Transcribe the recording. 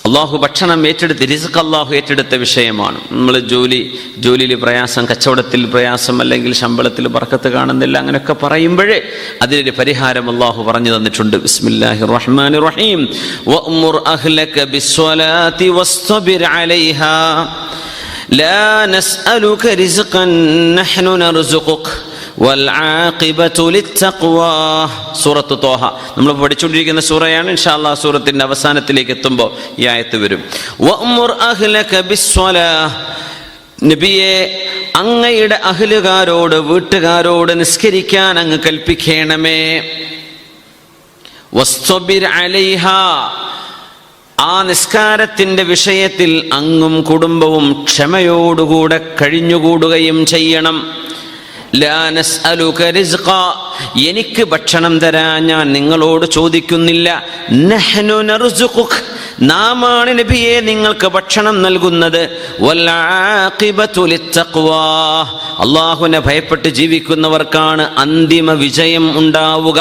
അള്ളാഹു ഭക്ഷണം ഏറ്റെടുത്ത്, റിസ്ക് അള്ളാഹു ഏറ്റെടുത്ത വിഷയമാണ്. നമ്മൾ ജോലിയിൽ പ്രയാസം, കച്ചവടത്തിൽ പ്രയാസം, അല്ലെങ്കിൽ ശമ്പളത്തിൽ ബർക്കത്ത് കാണുന്നില്ല, അങ്ങനെയൊക്കെ പറയുമ്പോഴേ അതിനൊരു പരിഹാരം അള്ളാഹു പറഞ്ഞു തന്നിട്ടുണ്ട്. ബിസ്മില്ലാഹിർ റഹ്മാനിർ റഹീം. വഅ്മുർ അഹ്ലക ബിസ്സലാത്തി വസ്തബിർ അലൈഹാ ലാ നസ്അലുക റിസ്ഖൻ നഹ്നു നർസുഖുക വൽആഖിബതു ലിത്തഖ്വാ. സൂറത്ത് ത്വാഹ നമ്മൾ പഠിച്ചുകൊണ്ടിരിക്കുന്ന സൂറയാണ്. ഇൻഷാ അല്ലാഹ് സൂറത്തിന്റെ അവസാനത്തിലേക്ക് എത്തുമ്പോൾ ഈ ആയത്ത് വരും. വഅ്മുർ അഹ്ലക ബിസ്സലാഹ്, നബിയെ അങ്ങയുടെ അഹ്ലുകാരോട്, വീട്ടുകാരോട് നിസ്കരിക്കാൻ അങ്ങ് കൽപ്പിക്കണമേ. വസ്തബിർ അലൈഹാ, ആ നിസ്കാരത്തിന്റെ വിഷയത്തിൽ അങ്ങും കുടുംബവും ക്ഷമയോടുകൂടെ കഴിഞ്ഞുകൂടുകയും ചെയ്യണം. ലാ നസ്അലുക റിസ്ഖ, എനിക്ക് ഭക്ഷണം തരാൻ ഞാൻ നിങ്ങളോട് ചോദിക്കുന്നില്ല. നഹ്നു നർസുഖുക, നാമാണ് നബിയെ നിങ്ങൾക്ക് ഭക്ഷണം നൽകുന്നത്. വൽആഖിബതു ലിത്തഖ്വാ, അല്ലാഹുവിനെ ഭയപ്പെട്ട് ജീവിക്കുന്നവർക്കാണ് അന്തിമ വിജയം ഉണ്ടാവുക.